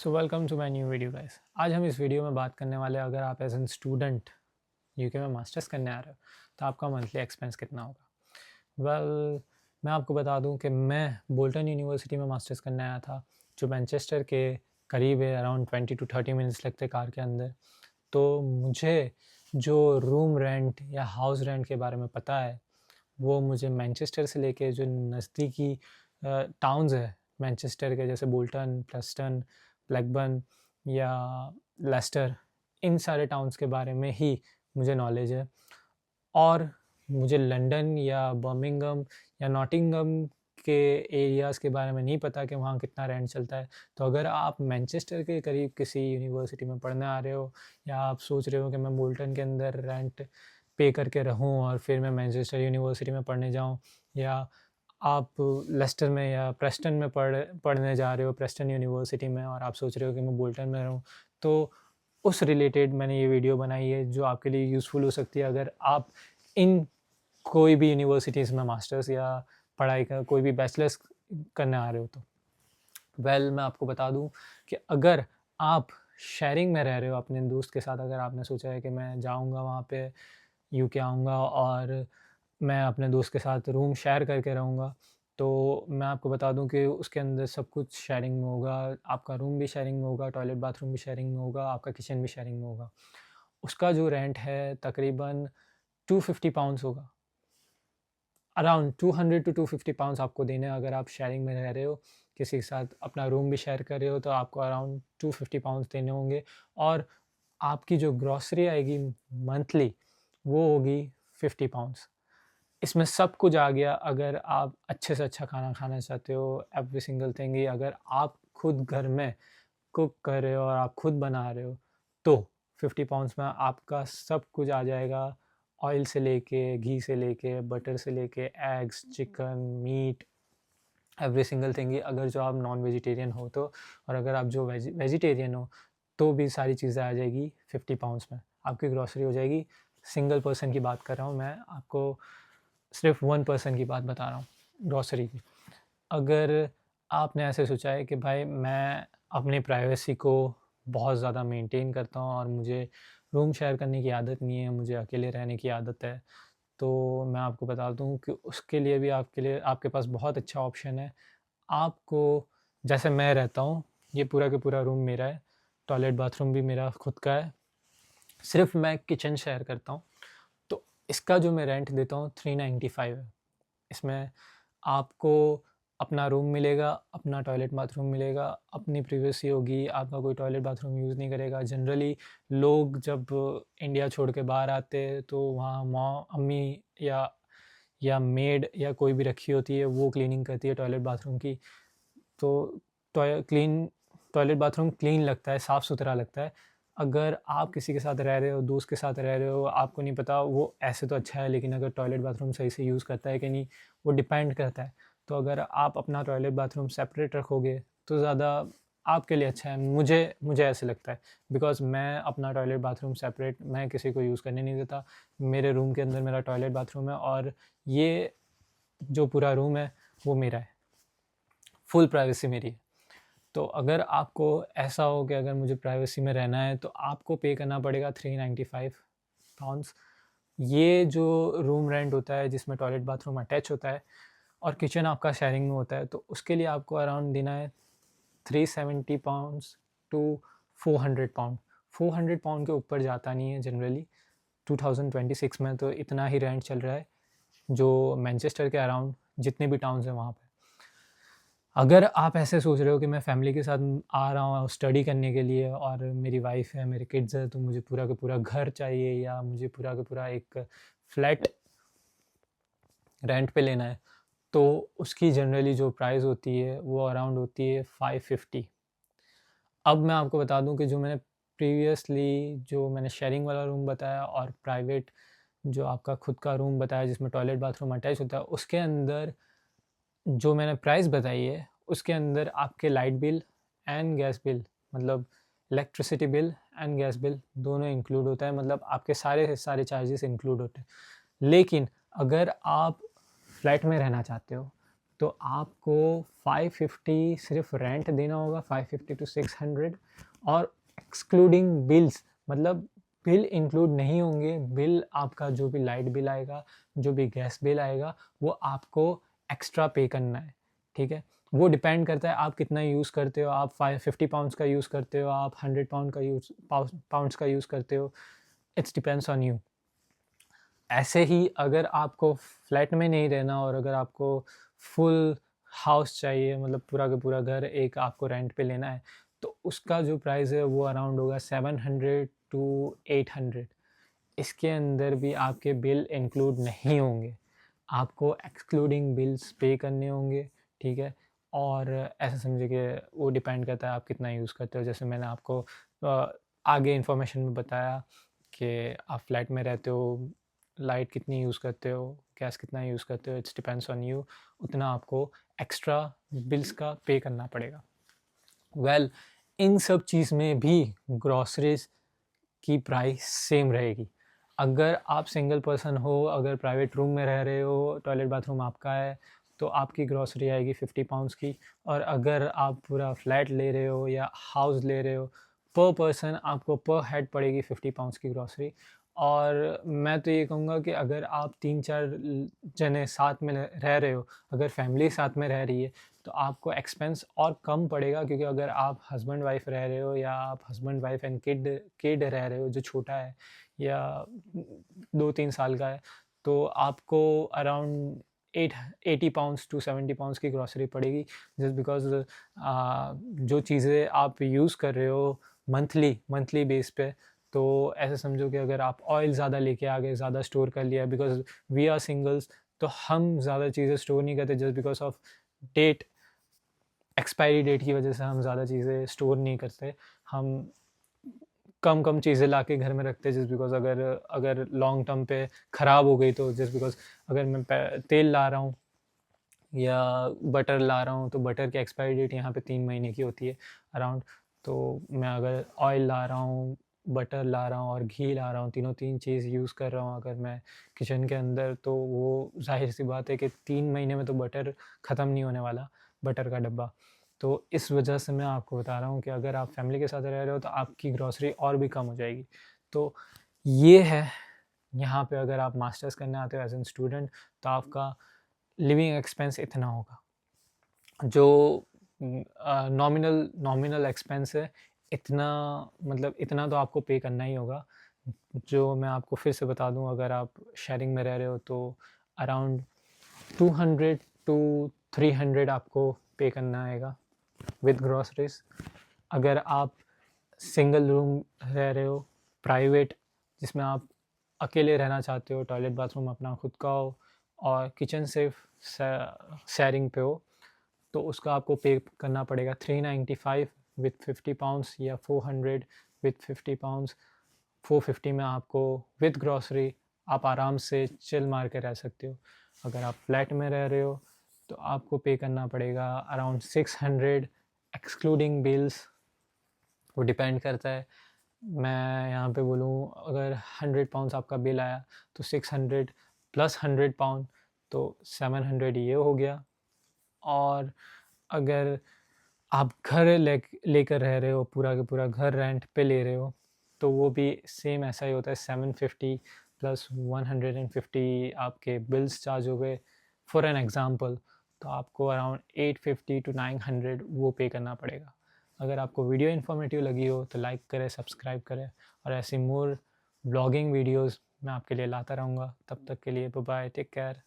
So welcome to my new video guys. आज हम इस वीडियो में बात करने वाले हैं, अगर आप एज एन स्टूडेंट यूके में मास्टर्स करने आ रहे हो तो आपका मंथली एक्सपेंस कितना होगा। मैं आपको बता दूं कि मैं बोल्टन यूनिवर्सिटी में मास्टर्स करने आया था, जो मैनचेस्टर के करीब है। अराउंड 20 to 30 मिनट्स लगते कार के अंदर। तो मुझे जो रूम रेंट या हाउस रेंट के बारे में पता है, वो मुझे मैनचेस्टर से लेके जो नज़दीकी टाउन्स है मैनचेस्टर के, जैसे बोल्टन, प्रेस्टन, ब्लैकबर्न या लेस्टर, इन सारे टाउन्स के बारे में ही मुझे नॉलेज है। और मुझे लंदन या बर्मिंघम या नॉटिंघम के एरियाज़ के बारे में नहीं पता कि वहाँ कितना रेंट चलता है। तो अगर आप मैनचेस्टर के करीब किसी यूनिवर्सिटी में पढ़ने आ रहे हो, या आप सोच रहे हो कि मैं बोल्टन के अंदर रेंट पे करके रहूँ और फिर मैं मैनचेस्टर यूनिवर्सिटी में पढ़ने जाऊँ, या आप लेस्टर में या प्रेस्टन में पढ़ने जा रहे हो, प्रेस्टन यूनिवर्सिटी में, और आप सोच रहे हो कि मैं बोल्टन में रहूँ, तो उस रिलेटेड मैंने ये वीडियो बनाई है जो आपके लिए यूज़फुल हो सकती है अगर आप इन कोई भी यूनिवर्सिटीज़ में मास्टर्स या पढ़ाई का कोई भी बैचलर्स करने आ रहे हो। तो मैं आपको बता दूं कि अगर आप शेयरिंग में रह रहे हो अपने दोस्त के साथ, अगर आपने सोचा है कि मैं जाऊंगा वहाँ पे, यूके आऊँगा और मैं अपने दोस्त के साथ रूम शेयर करके रहूँगा, तो मैं आपको बता दूं कि उसके अंदर सब कुछ शेयरिंग में होगा। आपका रूम भी शेयरिंग में होगा, टॉयलेट बाथरूम भी शेयरिंग में होगा, आपका किचन भी शेयरिंग में होगा। उसका जो रेंट है तकरीबन 250 पाउंड्स होगा। अराउंड 200 टू 250 पाउंड्स आपको देने हैं। अगर आप शेयरिंग में रह रहे हो, किसी के साथ अपना रूम भी शेयर कर रहे हो, तो आपको अराउंड 250 पाउंड्स देने होंगे। और आपकी जो ग्रॉसरी आएगी मंथली, वो होगी 50 पाउंड्स। इसमें सब कुछ आ गया। अगर आप अच्छे से अच्छा खाना खाना चाहते हो, एवरी सिंगल थिंग ही, अगर आप खुद घर में कुक कर रहे हो और आप खुद बना रहे हो, तो 50 पाउंड्स में आपका सब कुछ आ जाएगा। ऑयल से लेके, घी से लेके, बटर से लेके, eggs, chicken, meat, every single thing ही। अगर जो आप नॉन वेजिटेरियन हो तो, और अगर आप जो वेजिटेरियन हो तो भी सारी चीज़ें आ जाएगी 50 पाउंड्स में। आपकी ग्रॉसरी हो जाएगी। सिंगल पर्सन की बात कर रहा हूँ मैं, आपको सिर्फ वन पर्सन की बात बता रहा हूँ ग्रॉसरी की। अगर आपने ऐसे सोचा है कि भाई मैं अपनी प्राइवेसी को बहुत ज़्यादा मेंटेन करता हूँ और मुझे रूम शेयर करने की आदत नहीं है, मुझे अकेले रहने की आदत है, तो मैं आपको बता दूँ कि उसके लिए भी आपके पास बहुत अच्छा ऑप्शन है। आपको, जैसे मैं रहता हूँ, ये पूरा का पूरा रूम मेरा है, टॉयलेट बाथरूम भी मेरा खुद का है, सिर्फ मैं किचन शेयर करता हूँ। तो इसका जो मैं रेंट देता हूँ 395 है। इसमें आपको अपना रूम मिलेगा, अपना टॉयलेट बाथरूम मिलेगा, अपनी प्रिवेसी होगी, आपका कोई टॉयलेट बाथरूम यूज़ नहीं करेगा। जनरली लोग जब इंडिया छोड़ के बाहर आते हैं तो वहाँ माँ, अम्मी या मेड या कोई भी रखी होती है, वो क्लीनिंग करती है टॉयलेट बाथरूम की। तो टॉयलेट बाथरूम क्लीन लगता है, साफ़ सुथरा लगता है। अगर आप किसी के साथ रह रहे हो, दोस्त के साथ रह रहे हो, आपको नहीं पता वो ऐसे तो अच्छा है, लेकिन अगर टॉयलेट बाथरूम सही से यूज़ करता है कि नहीं, वो डिपेंड करता है। तो अगर आप अपना टॉयलेट बाथरूम सेपरेट रखोगे तो ज़्यादा आपके लिए अच्छा है। मुझे ऐसे लगता है, बिकॉज़ मैं अपना टॉयलेट बाथरूम सेपरेट मैं किसी को यूज़ करने नहीं देता। मेरे रूम के अंदर मेरा टॉयलेट बाथरूम है और ये जो पूरा रूम है वो मेरा है, फुल प्राइवेसी मेरी है। तो अगर आपको ऐसा हो कि अगर मुझे प्राइवेसी में रहना है, तो आपको पे करना पड़ेगा 395 पाउंड्स। ये जो रूम रेंट होता है जिसमें टॉयलेट बाथरूम अटैच होता है और किचन आपका शेयरिंग में होता है, तो उसके लिए आपको अराउंड देना है 370 पाउंड्स टू 400 पाउंड। 400 पाउंड के ऊपर जाता नहीं है जनरली। 2026 में तो इतना ही रेंट चल रहा है, जो मैनचेस्टर के अराउंड जितने भी टाउन्स हैं वहाँ पे। अगर आप ऐसे सोच रहे हो कि मैं फैमिली के साथ आ रहा हूँ स्टडी करने के लिए, और मेरी वाइफ है, मेरे किड्स हैं, तो मुझे पूरा का पूरा घर चाहिए या मुझे पूरा का पूरा एक फ्लैट रेंट पे लेना है, तो उसकी जनरली जो प्राइस होती है वो अराउंड होती है 550। अब मैं आपको बता दूं कि जो मैंने प्रीवियसली जो मैंने शेयरिंग वाला रूम बताया और प्राइवेट जो आपका खुद का रूम बताया जिसमें टॉयलेट बाथरूम अटैच होता है, उसके अंदर जो मैंने प्राइस बताई है उसके अंदर आपके light bill and gas bill, मतलब electricity bill and gas bill दोनों इंक्लूड होता है। मतलब आपके सारे चार्जेस इंक्लूड होते हैं। लेकिन अगर आप फ्लैट में रहना चाहते हो तो आपको 550 सिर्फ रेंट देना होगा, 550 to 600, और एक्सक्लूडिंग बिल्स, मतलब बिल इंक्लूड नहीं होंगे। बिल आपका जो भी लाइट बिल आएगा, जो भी गैस बिल आएगा, वो आपको एक्स्ट्रा पे करना है, ठीक है। वो डिपेंड करता है आप कितना यूज़ करते हो। आप 50 पाउंड्स का यूज़ करते हो, आप 100 पाउंड्स का यूज़ करते हो, इट्स डिपेंड्स ऑन यू। ऐसे ही अगर आपको फ्लैट में नहीं रहना और अगर आपको फुल हाउस चाहिए, मतलब पूरा का पूरा घर एक आपको रेंट पे लेना है, तो उसका जो प्राइस है वो अराउंड होगा 700 to 800। इसके अंदर भी आपके बिल इंक्लूड नहीं होंगे, आपको एक्सक्लूडिंग बिल्स पे करने होंगे, ठीक है। और ऐसा समझिए कि वो डिपेंड करता है आप कितना यूज़ करते हो। जैसे मैंने आपको आगे इन्फॉर्मेशन में बताया कि आप फ्लैट में रहते हो, लाइट कितनी यूज़ करते हो, गैस कितना यूज़ करते हो, इट्स डिपेंड्स ऑन यू, उतना आपको एक्स्ट्रा बिल्स का पे करना पड़ेगा। वेल, इन सब चीज़ में भी ग्रॉसरीज की प्राइस सेम रहेगी। अगर आप सिंगल पर्सन हो, अगर प्राइवेट रूम में रह रहे हो, टॉयलेट बाथरूम आपका है, तो आपकी ग्रॉसरी आएगी 50 पाउंड्स की। और अगर आप पूरा फ्लैट ले रहे हो या हाउस ले रहे हो, पर पर्सन आपको पर हेड पड़ेगी 50 पाउंड्स की ग्रॉसरी। और मैं तो ये कहूँगा कि अगर आप 3-4 जने साथ में रह रहे हो, अगर फैमिली साथ में रह रही है, तो आपको एक्सपेंस और कम पड़ेगा, क्योंकि अगर आप हस्बैंड वाइफ रह रहे हो या आप हस्बैंड वाइफ एंड किड रह रहे हो जो छोटा है या 2-3 साल का है, तो आपको अराउंड 80 पाउंड्स टू 70 पाउंड्स की ग्रॉसरी पड़ेगी, जस्ट बिकॉज जो चीज़ें आप यूज़ कर रहे हो मंथली बेस पे। तो ऐसे समझो कि अगर आप ऑयल ज़्यादा लेके आ गए, ज़्यादा स्टोर कर लिया, बिकॉज वी आर सिंगल्स, तो हम ज़्यादा चीज़ें स्टोर नहीं करते just because of date, expiry date की वजह से हम ज़्यादा चीज़ें स्टोर नहीं करते। हम कम चीज़ें ला के घर में रखते हैं, जस्ट बिकॉज अगर लॉन्ग टर्म पे ख़राब हो गई, तो जस्ट बिकॉज अगर मैं तेल ला रहा हूँ या बटर ला रहा हूँ, तो बटर की एक्सपायरी डेट यहाँ पे 3 महीने की होती है अराउंड। तो मैं अगर ऑयल ला रहा हूँ, बटर ला रहा हूँ और घी ला रहा हूँ, तीन चीज़ यूज़ कर रहा हूँ अगर मैं किचन के अंदर, तो वो जाहिर सी बात है कि 3 महीने में तो बटर ख़त्म नहीं होने वाला, बटर का डब्बा। तो इस वजह से मैं आपको बता रहा हूँ कि अगर आप फैमिली के साथ रह रहे हो, तो आपकी ग्रॉसरी और भी कम हो जाएगी। तो ये है, यहाँ पे अगर आप मास्टर्स करने आते हो एज एन स्टूडेंट, तो आपका लिविंग एक्सपेंस इतना होगा। जो नॉमिनल एक्सपेंस है, इतना, मतलब इतना तो आपको पे करना ही होगा। जो मैं आपको फिर से बता दूं, अगर आप शेयरिंग में रह रहे हो, तो अराउंड 200 to 300 आपको पे करना आएगा विद ग्रॉसरीज। अगर आप सिंगल रूम रह रहे हो, प्राइवेट, जिसमें आप अकेले रहना चाहते हो, टॉयलेट बाथरूम अपना खुद का हो और किचन सिर्फ शेयरिंग पे हो, तो उसका आपको पे करना पड़ेगा 395 विथ 50 पाउंड्स या 400 विथ 50 पाउंड्स। 450 में आपको विथ ग्रॉसरी आप आराम से चिल मार के रह सकते हो। अगर आप फ्लैट में रह रहे हो, तो आपको पे करना पड़ेगा अराउंड 600 एक्सक्लूडिंग बिल्स। वो डिपेंड करता है, मैं यहाँ पे बोलूँ, अगर 100 पाउंड्स आपका बिल आया, तो 600 प्लस 100 पाउंड, तो 700 ये हो गया। और अगर आप घर लेकर रह रहे हो, पूरा का पूरा घर रेंट पे ले रहे हो, तो वो भी सेम ऐसा ही होता है, 750 प्लस 150 आपके बिल्स चार्ज हो गए फॉर एन एग्ज़ाम्पल, तो आपको अराउंड 850 to 900 वो पे करना पड़ेगा। अगर आपको वीडियो इन्फॉर्मेटिव लगी हो, तो लाइक करें, सब्सक्राइब करें, और ऐसी मोर ब्लॉगिंग वीडियोज़ मैं आपके लिए लाता रहूँगा। तब तक के लिए बाय बाय, टेक केयर।